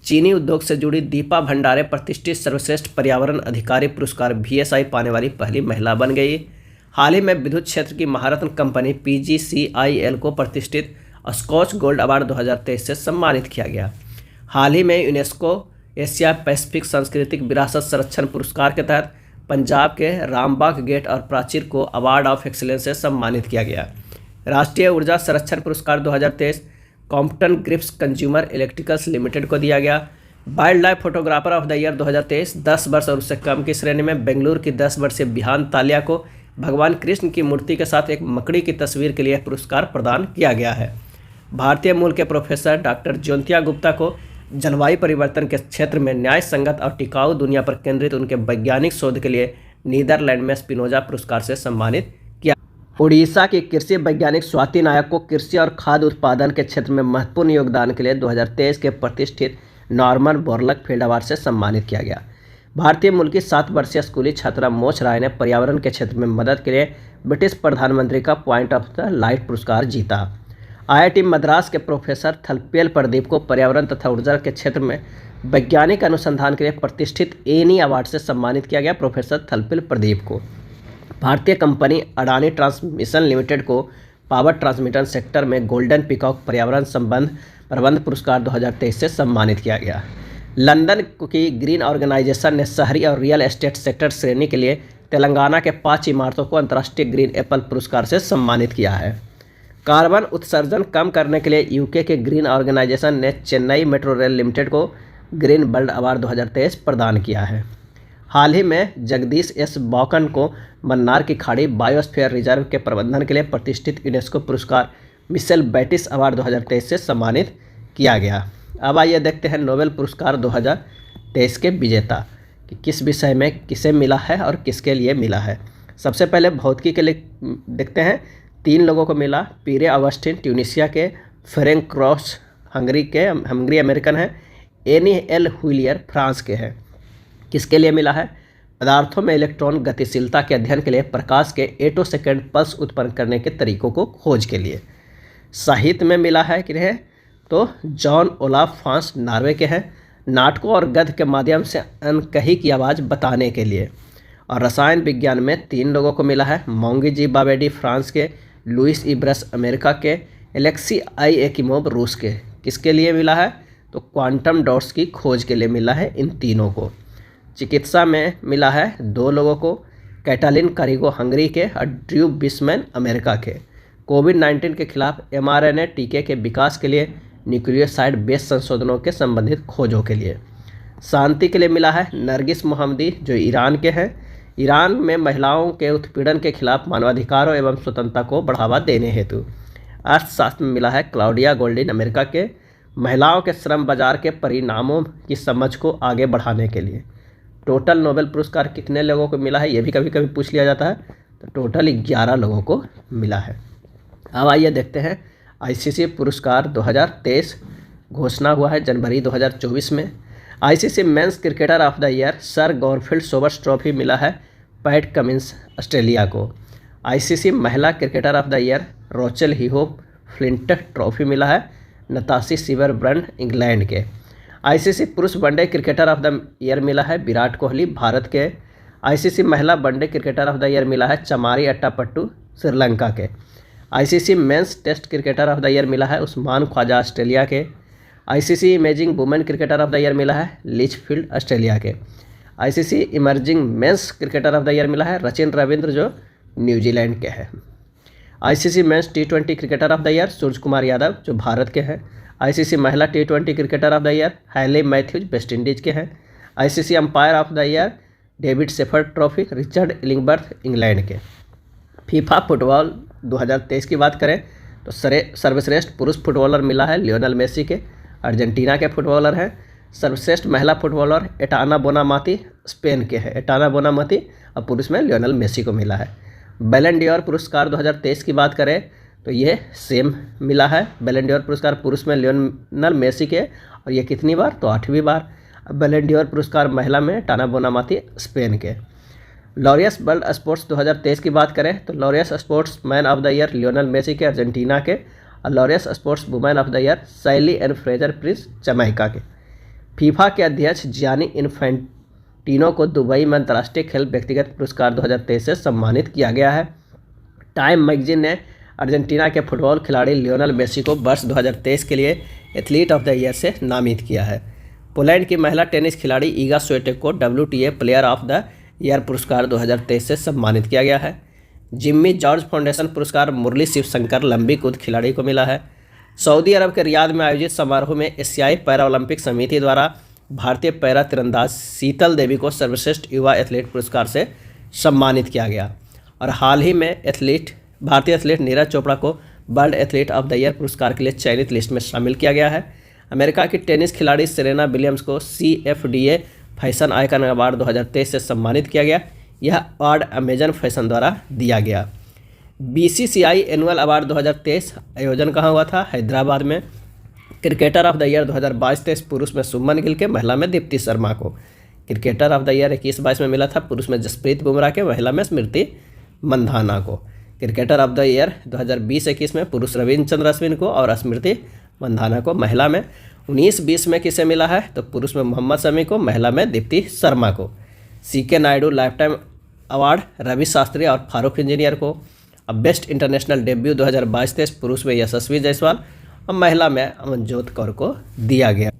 चीनी उद्योग से जुड़ी दीपा भंडारे प्रतिष्ठित सर्वश्रेष्ठ पर्यावरण अधिकारी पुरस्कार VSI पाने वाली पहली महिला बन गई। हाल ही में विद्युत क्षेत्र की महारत्न कंपनी PGCIL को प्रतिष्ठित स्कॉच गोल्ड अवार्ड 2023 से सम्मानित किया गया। हाल ही में यूनेस्को एशिया पैसिफिक सांस्कृतिक विरासत संरक्षण पुरस्कार के तहत पंजाब के रामबाग गेट और प्राचीर को अवार्ड ऑफ एक्सीलेंस से सम्मानित किया गया। राष्ट्रीय ऊर्जा संरक्षण पुरस्कार 2023 Crompton Greaves consumer electricals limited को दिया गया। Wildlife photographer of the year 2023 10 वर्ष और उससे कम की श्रेणी में बेंगलुरु की 10 वर्षीय बिहान तालिया को भगवान कृष्ण की मूर्ति के साथ एक मकड़ी की तस्वीर के लिए पुरस्कार प्रदान किया गया है। भारतीय मूल के प्रोफेसर डॉक्टर ज्योतिया गुप्ता को जलवायु परिवर्तन के क्षेत्र में न्याय संगत और टिकाऊ दुनिया पर केंद्रित उनके वैज्ञानिक शोध के लिए नीदरलैंड में स्पिनोजा पुरस्कार से सम्मानित किया। उड़ीसा की कृषि वैज्ञानिक स्वाति नायक को कृषि और खाद्य उत्पादन के क्षेत्र में महत्वपूर्ण योगदान के लिए 2023 के प्रतिष्ठित नॉर्मन बोरलक फील्ड अवार्ड से सम्मानित किया गया। भारतीय मूल की 7 वर्षीय स्कूली छात्रा मोच राय ने पर्यावरण के क्षेत्र में मदद के लिए ब्रिटिश प्रधानमंत्री का पॉइंट ऑफ द लाइट पुरस्कार जीता। IIT मद्रास के प्रोफेसर थलपेल प्रदीप को पर्यावरण तथा ऊर्जा के क्षेत्र में वैज्ञानिक अनुसंधान के लिए प्रतिष्ठित एनी अवार्ड से सम्मानित किया गया। प्रोफेसर थलपेल प्रदीप को भारतीय कंपनी अडानी ट्रांसमिशन लिमिटेड को पावर ट्रांसमिशन सेक्टर में गोल्डन पीकॉक पर्यावरण प्रबंध पुरस्कार 2023 से सम्मानित किया गया। लंदन की ग्रीन ऑर्गेनाइजेशन ने शहरी और रियल एस्टेट सेक्टर श्रेणी के लिए तेलंगाना के 5 इमारतों को अंतर्राष्ट्रीय ग्रीन एप्पल पुरस्कार से सम्मानित किया है। कार्बन उत्सर्जन कम करने के लिए UK के ग्रीन ऑर्गेनाइजेशन ने चेन्नई मेट्रो रेल लिमिटेड को ग्रीन बर्ड अवार्ड 2023 प्रदान किया है। हाल ही में जगदीश S बौकन को मन्नार की खाड़ी बायोस्फीयर रिजर्व के प्रबंधन के लिए प्रतिष्ठित यूनेस्को पुरस्कार मिशेल बैटिस अवार्ड 2023 से सम्मानित किया गया। अब आइए देखते हैं नोबेल पुरस्कार 2023 के विजेता कि किस विषय में किसे मिला है और किसके लिए मिला है। सबसे पहले भौतिकी के लिए देखते हैं, 3 लोगों को मिला। पीरे ऑगस्टिन ट्यूनिसिया के, फेरेंक क्रॉस हंगरी अमेरिकन है, एनी एल हुइलियर फ्रांस के हैं। किसके लिए मिला है? पदार्थों में इलेक्ट्रॉन गतिशीलता के अध्ययन के लिए प्रकाश के एटोसेकेंड पल्स उत्पन्न करने के तरीकों को खोज के लिए। साहित्य में मिला है कि तो जॉन ओलाफ फ्रांस नॉर्वे के हैं, नाटकों और गद्य के माध्यम से अनकही की आवाज़ बताने के लिए। और रसायन विज्ञान में 3 लोगों को मिला है, मोंगी जी बाबेडी फ्रांस के, लुइस ई ब्रस अमेरिका के, एलेक्सी आई एकिमोव रूस के। किसके लिए मिला है? तो क्वांटम डॉट्स की खोज के लिए मिला है इन तीनों को। चिकित्सा में मिला है 2 लोगों को, कैटालिन कारिगो हंगरी के और ड्रू बिस्मैन अमेरिका के। कोविड-19 के खिलाफ mRNA टीके के विकास के लिए न्यूक्लियोसाइड बेस संशोधनों के संबंधित खोजों के लिए। शांति के लिए मिला है नरगिस मोहम्मदी जो ईरान के हैं। ईरान में महिलाओं के उत्पीड़न के खिलाफ मानवाधिकारों एवं स्वतंत्रता को बढ़ावा देने हेतु। अर्थशास्त्र में मिला है क्लाउडिया गोल्डिन अमेरिका के, महिलाओं के श्रम बाजार के परिणामों की समझ को आगे बढ़ाने के लिए। टोटल नोबेल पुरस्कार कितने लोगों को मिला है ये भी कभी कभी पूछ लिया जाता है, तो टोटल 11 लोगों को मिला है। अब आइए देखते हैं आईसीसी पुरस्कार 2023 घोषणा हुआ है जनवरी 2024 में। ICC men's cricketer of the year sir Garfield Sobers trophy मिला है पैट कमिंस ऑस्ट्रेलिया को। आईसीसी महिला cricketer of the year Rachael Heyhoe Flint trophy मिला है नताशी सिवरब्रन इंग्लैंड के। आईसीसी पुरुष one day cricketer of the year मिला है विराट कोहली भारत के। आईसीसी महिला one day cricketer of the year मिला है चमारी अट्टापट्टू श्रीलंका के। ICC men's test cricketer of the year मिला है उस्मान ख्वाजा ऑस्ट्रेलिया के। ICC emerging women cricketer of the year मिला है लिचफील्ड ऑस्ट्रेलिया के। ICC emerging men's cricketer of the year मिला है रचिन रविंद्र जो न्यूजीलैंड के हैं। ICC men's T20 cricketer of the year Surya Kumar Yadav जो भारत के हैं। आईसीसी महिला T20 cricketer of the year Hayley Matthews West Indies के हैं। ICC umpire of the year David Shepherd trophy Richard Illingworth England के। फीफा फुटबॉल 2023 की बात करें तो सर्वश्रेष्ठ पुरुष फुटबॉलर मिला है लियोनेल मेसी के, अर्जेंटीना के फुटबॉलर हैं। सर्वश्रेष्ठ महिला फुटबॉलर एटाना बोनामाती स्पेन के हैं, एटाना बोनामाती, और पुरुष में लियोनेल मेसी को मिला है। बैलन डी'ओर पुरस्कार 2023 की बात करें तो ये सेम मिला है। बैलन डी'ओर पुरस्कार पुरुष में लियोनेल मेसी के, और ये कितनी बार? तो 8वीं बार। बैलन डी'ओर पुरस्कार महिला में टाना बोनामाती स्पेन के। लॉरियस वर्ल्ड स्पोर्ट्स 2023 की बात करें तो Laureus sportsman of the year Lionel Messi के अर्जेंटीना के, और Laureus sportswoman of the year Shelly Ann Fraser Pryce Jamaica के। फीफा के अध्यक्ष जियानी इन्फेंटिनो को दुबई में अंतर्राष्ट्रीय खेल व्यक्तिगत पुरस्कार 2023 से सम्मानित किया गया है। टाइम मैगजीन ने अर्जेंटीना के फुटबॉल खिलाड़ी लियोनेल मेसी को वर्ष 2023 के लिए एथलीट ऑफ द ईयर से नामित किया है। पोलैंड की महिला टेनिस खिलाड़ी ईगा स्विएटेक को WTA player of the year पुरस्कार 2023 से सम्मानित किया गया है। जिम्मी जॉर्ज फाउंडेशन पुरस्कार मुरली शिवशंकर लंबी कूद खिलाड़ी को मिला है। सऊदी अरब के रियाद में आयोजित समारोह में एशियाई पैरा ओलंपिक समिति द्वारा भारतीय पैरा तीरंदाज शीतल देवी को सर्वश्रेष्ठ युवा एथलीट पुरस्कार से सम्मानित किया गया। और हाल ही में भारतीय एथलीट नीरज चोपड़ा को world athlete of the year पुरस्कार के लिए चयनित लिस्ट में शामिल किया गया है। अमेरिका की टेनिस खिलाड़ी सेरेना विलियम्स को CFDA फैशन आइकन अवार्ड 2023 से सम्मानित किया गया। यह अवार्ड अमेजन फैशन द्वारा दिया गया। BCCI एनुअल अवार्ड 2023 आयोजन कहाँ हुआ था? हैदराबाद में। क्रिकेटर ऑफ द ईयर 2022-23 पुरुष में शुभमन गिल के, महिला में दीप्ति शर्मा को। क्रिकेटर ऑफ द ईयर 21-22 में मिला था पुरुष में जसप्रीत बुमराह के, महिला में स्मृति मंधाना को। क्रिकेटर ऑफ द ईयर 2020-21 में पुरुष रविचंद्रन अश्विन को और स्मृति मंधाना को। महिला में 19-20 में किसे मिला है? तो पुरुष में मोहम्मद शमी को, महिला में दीप्ति शर्मा को। CK Naidu lifetime award Ravi Shastri और फारूक इंजीनियर को। अब बेस्ट इंटरनेशनल डेब्यू 2022-23 पुरुष में यशस्वी जायसवाल और महिला में अमनजोत कौर को दिया गया।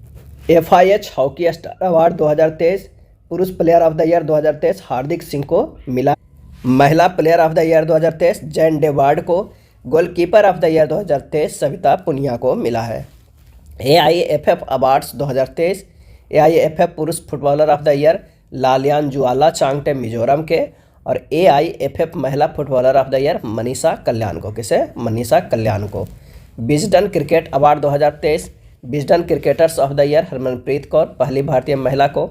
FIH हॉकी स्टार अवार्ड 2023 पुरुष player of the year 2023 Hardik Singh को मिला। महिला प्लेयर ऑफ द ईयर 2023 जैन डेवार्ड को। Goalkeeper of the year 2023 Savita Punia को मिला है। AIFF अवार्ड्स 2023 AIFF पुरुष footballer of the year Lallianzuala Chhangte Mizoram के, और AIFF महिला footballer of the year Manisha Kalyan को। किसे? मनीषा कल्याण को। Wisden cricket award 2023 Wisden cricketers of the year Harmanpreet Kaur, पहली भारतीय महिला को।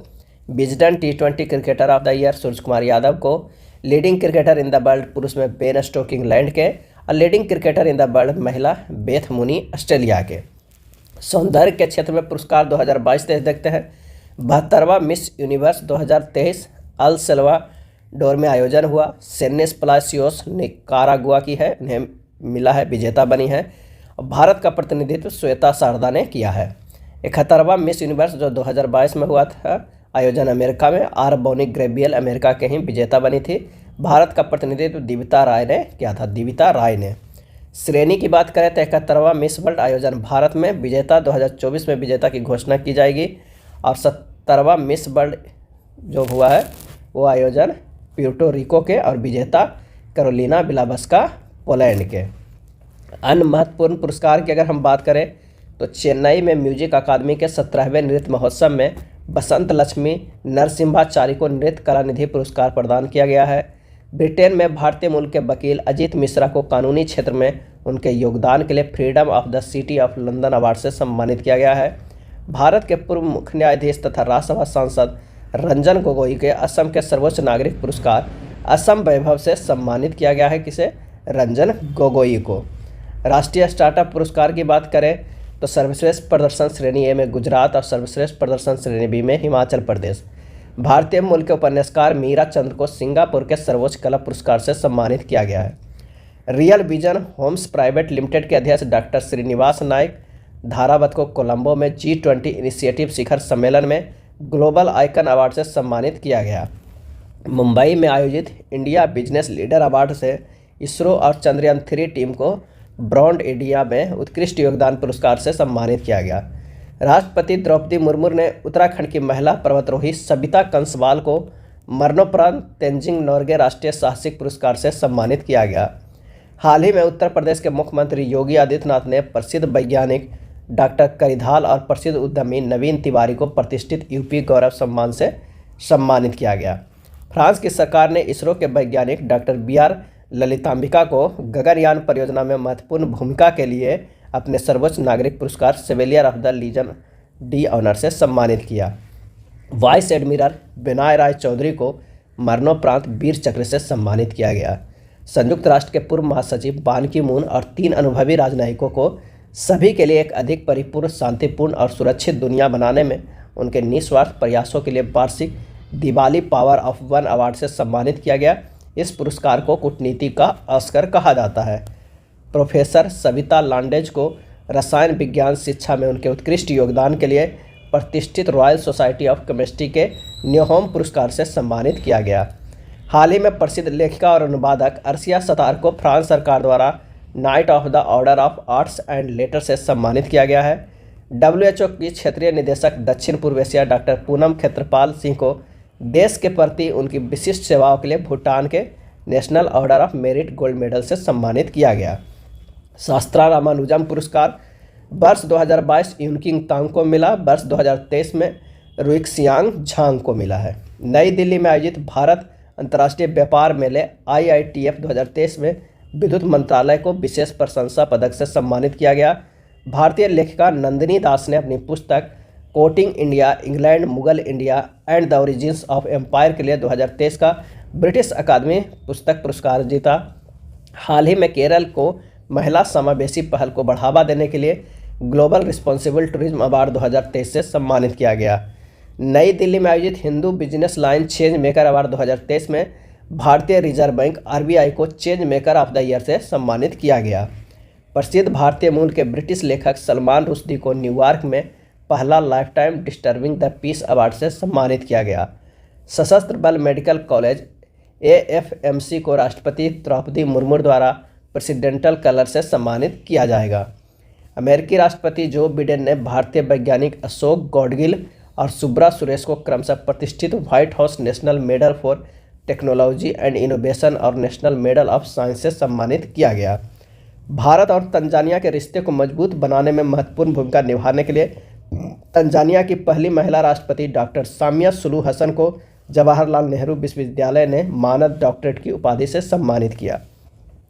Wisden T20 cricketer of the year Surya Kumar Yadav को। Leading cricketer in the world पुरुष में बेन स्टोक्स इंग्लैंड के और leading cricketer in the world महिला बेथ मुनी ऑस्ट्रेलिया के। सौंदर्य के क्षेत्र में पुरस्कार 2022 देखते हैं। 72वां मिस यूनिवर्स 2023 अल सल्वाडोर में आयोजन हुआ। सेनेस पलासियोस निकारागुआ की है, इन्हें मिला है, विजेता बनी है। और भारत का प्रतिनिधित्व श्वेता शारदा ने किया है। 71वां मिस यूनिवर्स जो 2022 में हुआ था, आयोजन अमेरिका में, आर बोनी ग्रेबियल अमेरिका के ही विजेता बनी थी। भारत का प्रतिनिधित्व दिविता राय ने किया था, दिविता राय ने। श्रेणी की बात करें तो 71वां मिस वर्ल्ड आयोजन भारत में, विजेता 2024 में विजेता की घोषणा की जाएगी। और 70वां मिस वर्ल्ड जो हुआ है वो आयोजन प्यूर्टो रिको के और विजेता कैरोलिना बिलाबस्का पोलैंड के। अन्य महत्वपूर्ण पुरस्कार की अगर हम बात करें तो चेन्नई में म्यूजिक अकादमी के 17वें नृत्य महोत्सव में बसंत लक्ष्मी नरसिम्हाचारी को नृत्य कलानिधि पुरस्कार प्रदान किया गया है। ब्रिटेन में भारतीय मूल के वकील अजीत मिश्रा को कानूनी क्षेत्र में उनके योगदान के लिए freedom of the city of London award से सम्मानित किया गया है। भारत के पूर्व मुख्य न्यायाधीश तथा राज्यसभा सांसद रंजन गोगोई के असम के सर्वोच्च नागरिक पुरस्कार असम वैभव से सम्मानित किया गया है। किसे? रंजन गोगोई को। राष्ट्रीय स्टार्टअप पुरस्कार की बात करें तो सर्वश्रेष्ठ प्रदर्शन श्रेणी ए में गुजरात और सर्वश्रेष्ठ प्रदर्शन श्रेणी बी में हिमाचल प्रदेश। भारतीय मूल के उपन्यासकार मीरा चंद को सिंगापुर के सर्वोच्च कला पुरस्कार से सम्मानित किया गया है। Real vision homes private limited के अध्यक्ष डॉक्टर श्रीनिवास नायक धारावत को कोलंबो में G20 इनिशिएटिव शिखर सम्मेलन में ग्लोबल आइकन अवार्ड से सम्मानित किया गया। मुंबई में आयोजित इंडिया बिजनेस लीडर अवार्ड से इसरो और चंद्रयान 3 टीम को ब्रॉन्ड इंडिया में उत्कृष्ट योगदान पुरस्कार से सम्मानित किया गया। राष्ट्रपति द्रौपदी मुर्मू ने उत्तराखंड की महिला पर्वतारोही सबिता कंसवाल को मरणोपरांत तेंजिंग नोर्गे राष्ट्रीय साहसिक पुरस्कार से सम्मानित किया गया। हाल ही में उत्तर प्रदेश के मुख्यमंत्री योगी आदित्यनाथ ने प्रसिद्ध वैज्ञानिक डॉक्टर करिधाल और प्रसिद्ध उद्यमी नवीन तिवारी को प्रतिष्ठित यूपी गौरव सम्मान से सम्मानित किया गया। फ्रांस की सरकार ने इसरो के वैज्ञानिक डॉक्टर BR ललितांबिका को गगनयान परियोजना में महत्वपूर्ण भूमिका के लिए अपने सर्वोच्च नागरिक पुरस्कार chevalier of the legion de honour से सम्मानित किया। वाइस एडमिरल विनय राय चौधरी को मरणोपरांत वीर चक्र से सम्मानित किया गया। संयुक्त राष्ट्र के पूर्व महासचिव बान की मून और 3 अनुभवी राजनयिकों को सभी के लिए एक अधिक परिपूर्ण, शांतिपूर्ण और सुरक्षित दुनिया बनाने में उनके निस्वार्थ प्रयासों के लिए वार्षिक Diwali power of one award से सम्मानित किया गया। इस पुरस्कार को कूटनीति का ऑस्कर कहा जाता है। प्रोफेसर सविता लांडेज को रसायन विज्ञान शिक्षा में उनके उत्कृष्ट योगदान के लिए प्रतिष्ठित रॉयल सोसाइटी ऑफ केमिस्ट्री के न्योहोम पुरस्कार से सम्मानित किया गया। हाल ही में प्रसिद्ध लेखिका और अनुवादक अर्शिया सतार को फ्रांस सरकार द्वारा night of the order of arts and later से सम्मानित किया गया है। WHO की क्षेत्रीय निदेशक दक्षिण पूर्व एशिया डॉक्टर पूनम क्षेत्रपाल सिंह को देश के प्रति उनकी विशिष्ट सेवाओं के लिए भूटान के national order of merit gold medal से सम्मानित किया गया। शास्त्रा रामानुजम पुरस्कार वर्ष 2022 यूनकिंग तांग को मिला, वर्ष 2023 में रुइक्सियांग झांग को मिला है। नई दिल्ली में आयोजित भारत अंतर्राष्ट्रीय व्यापार मेले IITF 2023 में विद्युत मंत्रालय को विशेष प्रशंसा पदक से सम्मानित किया गया। भारतीय लेखिका नंदिनी दास ने अपनी पुस्तक courting India England Mughal India and the origins of empire के लिए 2023 का ब्रिटिश अकादमी पुस्तक पुरस्कार जीता। हाल ही में केरल को महिला समावेशी पहल को बढ़ावा देने के लिए ग्लोबल रिस्पॉन्सिबल टूरिज्म अवार्ड 2023 से सम्मानित किया गया। नई दिल्ली में आयोजित Hindu business line change maker award 2023 में भारतीय रिजर्व बैंक RBI को change maker of the year से सम्मानित किया गया। प्रसिद्ध भारतीय मूल के ब्रिटिश लेखक सलमान रुश्दी को न्यूयॉर्क में पहला life time disturbing the peace award से सम्मानित किया गया। सशस्त्र बल मेडिकल कॉलेज AFMC को राष्ट्रपति द्रौपदी मुर्मू द्वारा प्रेसिडेंटल कलर से सम्मानित किया जाएगा। अमेरिकी राष्ट्रपति जो बिडेन ने भारतीय वैज्ञानिक अशोक गौडगिल और सुब्रा सुरेश को क्रमशः प्रतिष्ठित white house national medal for technology and innovation और नेशनल मेडल ऑफ साइंस से सम्मानित किया गया। भारत और तंजानिया के रिश्ते को मजबूत बनाने में महत्वपूर्ण भूमिका निभाने के लिए तंजानिया की पहली महिला राष्ट्रपति डॉक्टर सामिया सुलू हसन को जवाहरलाल नेहरू विश्वविद्यालय ने मानद डॉक्टरेट की उपाधि से सम्मानित किया।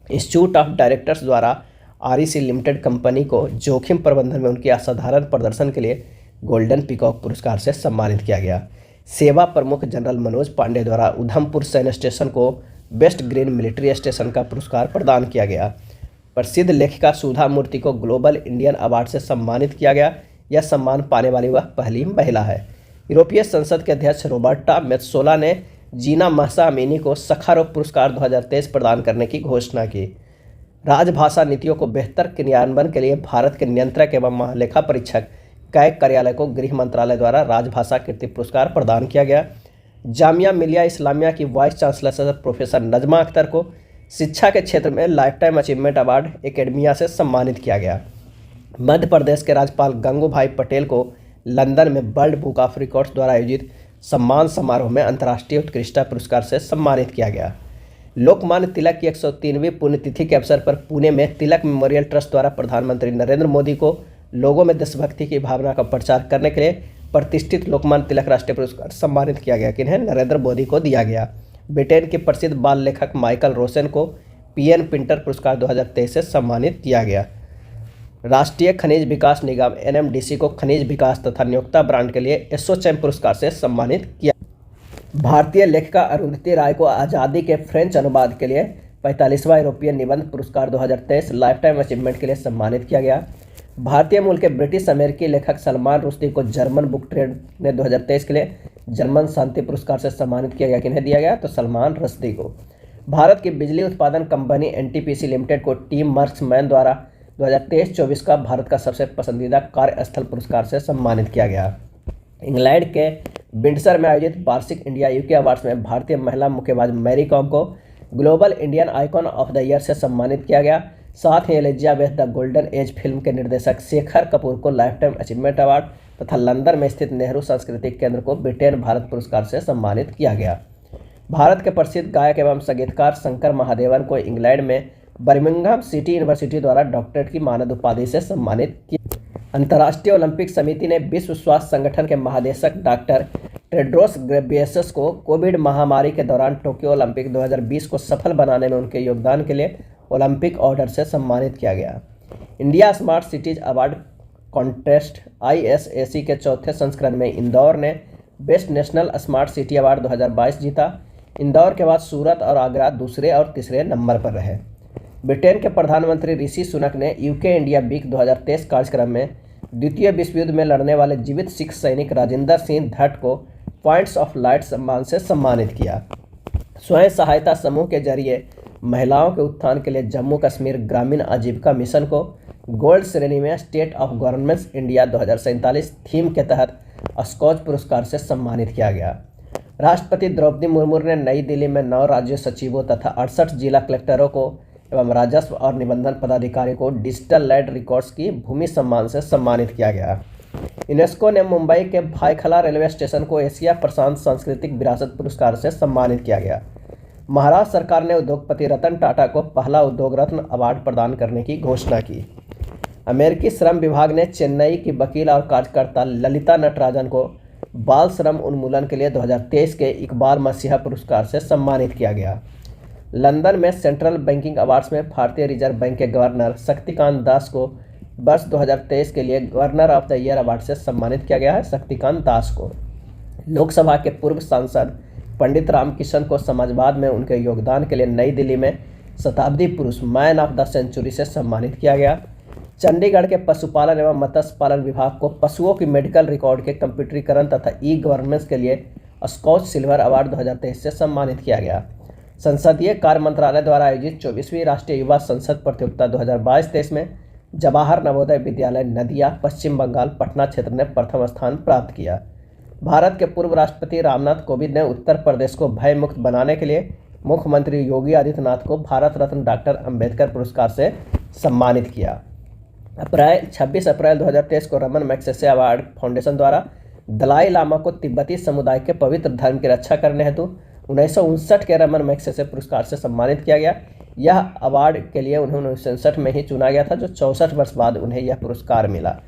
इंस्टीट्यूट ऑफ डायरेक्टर्स द्वारा REC लिमिटेड कंपनी को जोखिम प्रबंधन में उनके असाधारण प्रदर्शन के लिए गोल्डन पीकॉक पुरस्कार से सम्मानित किया गया। सेवा प्रमुख जनरल मनोज पांडे द्वारा उधमपुर सैन्य स्टेशन को बेस्ट ग्रीन मिलिट्री स्टेशन का पुरस्कार प्रदान किया गया। प्रसिद्ध लेखिका सुधा मूर्ति को ग्लोबल इंडियन अवार्ड से सम्मानित किया गया। यह सम्मान पाने वाली वह पहली महिला है। यूरोपीय संसद के अध्यक्ष रॉबर्टा मेत्सोला ने जीना महसा अमीनी को सखारोव पुरस्कार 2023 प्रदान करने की घोषणा की। राजभाषा नीतियों को बेहतर क्रियान्वयन के लिए भारत के नियंत्रक एवं महालेखा परीक्षक कैग कार्यालय को गृह मंत्रालय द्वारा राजभाषा कीर्ति पुरस्कार प्रदान किया गया। जामिया मिलिया इस्लामिया की vice chancellor professor Najma Akhtar को शिक्षा के क्षेत्र में life time achievement award academia से सम्मानित किया गया। मध्य प्रदेश के राज्यपाल गंगूभाई पटेल को लंदन में वर्ल्ड बुक ऑफ रिकॉर्ड्स द्वारा आयोजित सम्मान समारोह में अंतर्राष्ट्रीय उत्कृष्टता पुरस्कार से सम्मानित किया गया। लोकमान्य तिलक की 103वीं पुण्यतिथि के अवसर पर पुणे में तिलक मेमोरियल ट्रस्ट द्वारा प्रधानमंत्री नरेंद्र मोदी को लोगों में देशभक्ति की भावना का प्रचार करने के लिए प्रतिष्ठित लोकमान्य तिलक राष्ट्रीय पुरस्कार सम्मानित किया गया। किन्हें? नरेंद्र मोदी को दिया गया। ब्रिटेन के प्रसिद्ध बाल लेखक माइकल रोसेन को PN पिंटर पुरस्कार 2023 से सम्मानित किया गया। राष्ट्रीय खनिज विकास निगम NMDC को खनिज विकास तथा नियोक्ता ब्रांड के लिए एसोचैम पुरस्कार से सम्मानित किया। भारतीय लेखिका अरुंधति राय को आज़ादी के फ्रेंच अनुवाद के लिए 45वां यूरोपीय निबंध पुरस्कार 2023 लाइफ टाइम अचीवमेंट के लिए सम्मानित किया गया। भारतीय मूल के ब्रिटिश अमेरिकी लेखक सलमान रुश्दी को जर्मन बुक ट्रेड ने 2023 के लिए जर्मन शांति पुरस्कार से सम्मानित किया गया। किन्हें दिया गया? तो सलमान रुश्दी को। भारत की बिजली उत्पादन कंपनी NTPC लिमिटेड को टीम मार्क्समैन द्वारा 2023-24 का भारत का सबसे पसंदीदा कार्यस्थल पुरस्कार से सम्मानित किया गया। इंग्लैंड के विंडसर में आयोजित वार्षिक इंडिया UK अवार्ड्स में भारतीय महिला मुक्केबाज मैरी कॉम को global Indian icon of the year से सम्मानित किया गया। साथ ही Elizabeth the golden age film के निर्देशक शेखर कपूर को लाइफ टाइम अचीवमेंट अवार्ड तथा लंदन में स्थित नेहरू सांस्कृतिक केंद्र को ब्रिटेन भारत पुरस्कार से सम्मानित किया गया। भारत के प्रसिद्ध गायक एवं संगीतकार शंकर महादेवन को इंग्लैंड में बर्मिंघम सिटी यूनिवर्सिटी द्वारा डॉक्टरेट की मानद उपाधि से सम्मानित किया। अंतर्राष्ट्रीय ओलंपिक समिति ने विश्व स्वास्थ्य संगठन के महानिदेशक डॉक्टर टेड्रोस घेब्रेयेसस को कोविड महामारी के दौरान टोक्यो ओलंपिक 2020 को सफल बनाने में उनके योगदान के लिए ओलंपिक ऑर्डर से सम्मानित किया गया। India smart cities award contest ISAC के चौथे संस्करण में इंदौर ने best national smart city award 2022 जीता। इंदौर के बाद सूरत और आगरा दूसरे और तीसरे नंबर पर रहे। ब्रिटेन के प्रधानमंत्री ऋषि सुनक ने UK इंडिया वीक 2023 कार्यक्रम में द्वितीय विश्व युद्ध में लड़ने वाले जीवित सिख सैनिक राजिंदर सिंह धट को पॉइंट्स ऑफ लाइट सम्मान से सम्मानित किया। स्वयं सहायता समूह के जरिए महिलाओं के उत्थान के लिए जम्मू कश्मीर ग्रामीण आजीविका मिशन को गोल्ड श्रेणी में state of governance India 2047 theme के तहत स्कॉच पुरस्कार से सम्मानित किया गया। राष्ट्रपति द्रौपदी मुर्मू ने नई दिल्ली में 9 राज्य सचिवों तथा 68 जिला कलेक्टरों को एवं राजस्व और निबंधन पदाधिकारी को डिजिटल लैंड रिकॉर्ड्स की भूमि सम्मान से सम्मानित किया गया। यूनेस्को ने मुंबई के भायखला रेलवे स्टेशन को एशिया प्रशांत सांस्कृतिक विरासत पुरस्कार से सम्मानित किया गया। महाराष्ट्र सरकार ने उद्योगपति रतन टाटा को पहला उद्योग रत्न अवार्ड प्रदान करने की घोषणा की। अमेरिकी श्रम विभाग ने चेन्नई की वकील और कार्यकर्ता ललिता नटराजन को बाल श्रम उन्मूलन के लिए 2023 के इकबाल मसीहा पुरस्कार से सम्मानित किया गया। लंदन में सेंट्रल बैंकिंग अवार्ड्स में भारतीय रिजर्व बैंक के गवर्नर शक्तिकांत दास को वर्ष 2023 के लिए governor of the year award से सम्मानित किया गया है। शक्तिकांत दास को लोकसभा के पूर्व सांसद पंडित रामकिशन को समाजवाद में उनके योगदान के लिए नई दिल्ली में शताब्दी पुरुष मैन ऑफ द सेंचुरी से सम्मानित किया गया। चंडीगढ़ के पशुपालन एवं मत्स्य पालन विभाग को पशुओं की मेडिकल रिकॉर्ड के कंप्यूटरीकरण तथा ई-गवर्नेंस के लिए स्कॉच सिल्वर अवार्ड 2023 से सम्मानित किया गया। संसदीय कार्य मंत्रालय द्वारा आयोजित 24वीं राष्ट्रीय युवा संसद प्रतियोगिता 2022-23 में जवाहर नवोदय विद्यालय नदिया पश्चिम बंगाल पटना क्षेत्र ने प्रथम स्थान प्राप्त किया। भारत के पूर्व राष्ट्रपति रामनाथ कोविंद ने उत्तर प्रदेश को भय मुक्त बनाने के लिए मुख्यमंत्री योगी आदित्यनाथ को भारत रत्न डॉक्टर अंबेडकर पुरस्कार से सम्मानित किया। 26 अप्रैल 2023 को रमन मैग्सेसे अवार्ड फाउंडेशन द्वारा दलाई लामा को तिब्बती समुदाय के पवित्र धर्म की रक्षा करने हेतु 1959 के रमन मैग्सेसे पुरस्कार से सम्मानित किया गया। यह अवार्ड के लिए उन्हें 1959 में ही चुना गया था, जो 64 वर्ष बाद उन्हें यह पुरस्कार मिला।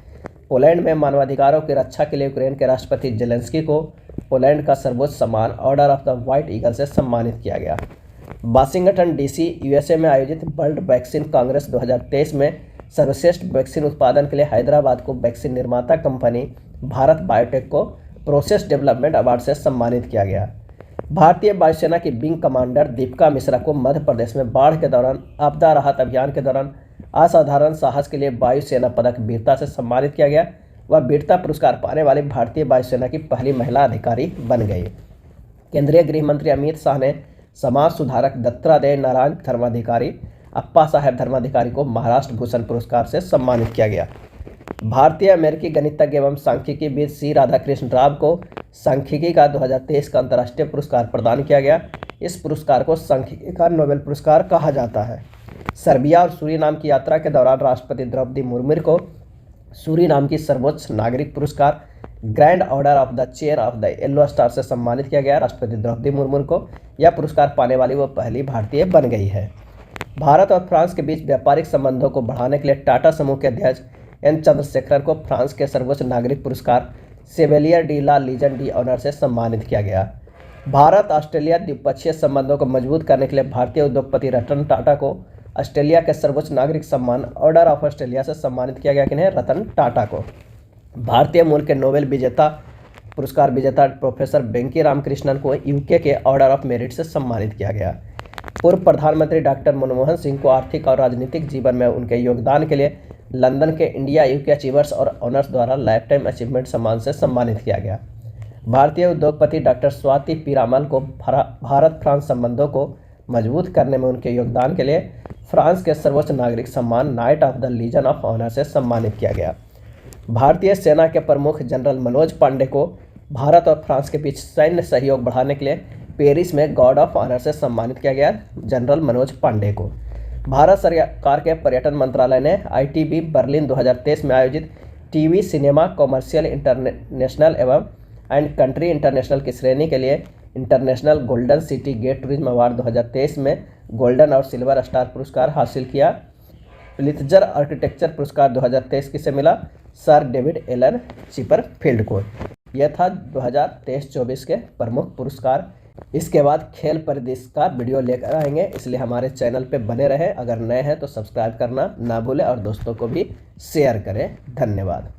पोलैंड में मानवाधिकारों की रक्षा के लिए यूक्रेन के राष्ट्रपति जेलेंस्की को पोलैंड का सर्वोच्च सम्मान order of the white eagle से सम्मानित किया गया। वाशिंगटन DC USA में आयोजित वर्ल्ड वैक्सीन कांग्रेस 2023 में सर्वश्रेष्ठ वैक्सीन उत्पादन के लिए हैदराबाद को वैक्सीन निर्माता कंपनी भारत बायोटेक को प्रोसेस डेवलपमेंट अवार्ड से सम्मानित किया गया। भारतीय वायुसेना की विंग कमांडर दीपिका मिश्रा को मध्य प्रदेश में बाढ़ के दौरान आपदा राहत अभियान के दौरान असाधारण साहस के लिए वायुसेना पदक वीरता से सम्मानित किया गया। वह वीरता पुरस्कार पाने वाली भारतीय वायुसेना की पहली महिला अधिकारी बन गई। केंद्रीय गृह मंत्री अमित शाह ने समाज सुधारक दत्तात्रेय नारायण धर्माधिकारी अप्पा साहेब धर्माधिकारी को महाराष्ट्र भूषण पुरस्कार से सम्मानित किया गया। भारतीय अमेरिकी गणितज्ञ एवं सांख्यिकीविद सी राधाकृष्ण राव को सांख्यिकी का 2023 का अंतर्राष्ट्रीय पुरस्कार प्रदान किया गया। इस पुरस्कार को सांख्यिकी का नोबेल पुरस्कार कहा जाता है। सर्बिया और सूरीनाम की यात्रा के दौरान राष्ट्रपति द्रौपदी मुर्मू को सूरीनाम की सर्वोच्च नागरिक पुरस्कार grand order of the chair of the yellow star से सम्मानित किया गया। राष्ट्रपति द्रौपदी मुर्मू को यह पुरस्कार पाने वाली वो पहली भारतीय बन गई है। भारत और फ्रांस के बीच व्यापारिक संबंधों को बढ़ाने के लिए टाटा समूह के अध्यक्ष एन चंद्रशेखरन को फ्रांस के सर्वोच्च नागरिक पुरस्कार सेवेलियर डी ला लीजन डी ऑनर से सम्मानित किया गया। भारत ऑस्ट्रेलिया द्विपक्षीय संबंधों को मजबूत करने के लिए भारतीय उद्योगपति रतन टाटा को ऑस्ट्रेलिया के सर्वोच्च नागरिक सम्मान ऑर्डर ऑफ ऑस्ट्रेलिया से सम्मानित किया गया। किन्हें? रतन टाटा को। भारतीय मूल के नोबेल पुरस्कार विजेता प्रोफेसर वेंकी रामकृष्णन को यूके के ऑर्डर ऑफ मेरिट से सम्मानित किया गया। पूर्व प्रधानमंत्री डॉक्टर मनमोहन सिंह को आर्थिक और राजनीतिक जीवन में उनके योगदान के लिए लंदन के इंडिया यूके अचीवर्स और ऑनर्स द्वारा लाइफ टाइम अचीवमेंट सम्मान से सम्मानित किया गया। भारतीय उद्योगपति डॉक्टर स्वाति पीरामल को भारत फ्रांस संबंधों को मजबूत करने में उनके योगदान के लिए फ्रांस के सर्वोच्च नागरिक सम्मान knight of the legion of honour से सम्मानित किया गया। भारतीय सेना के प्रमुख जनरल मनोज पांडे को भारत और फ्रांस के बीच सैन्य सहयोग बढ़ाने के लिए पेरिस में गॉर्ड ऑफ ऑनर से सम्मानित किया गया। जनरल मनोज पांडे को भारत सरकार के पर्यटन मंत्रालय ने ITB बर्लिन 2023 में आयोजित TV cinema commercial international and country international की श्रेणी के लिए international golden city gate tourism award 2023 में गोल्डन और सिल्वर स्टार पुरस्कार हासिल किया। प्लित्जर आर्किटेक्चर पुरस्कार 2023 किसे मिला? सर डेविड एलन चिपरफील्ड को। यह था 2023-24 के प्रमुख पुरस्कार। इसके बाद खेल परिदृश्य का वीडियो लेकर आएंगे, इसलिए हमारे चैनल पे बने रहें। अगर नए हैं तो सब्सक्राइब करना ना भूलें और दोस्तों को भी शेयर करें। धन्यवाद।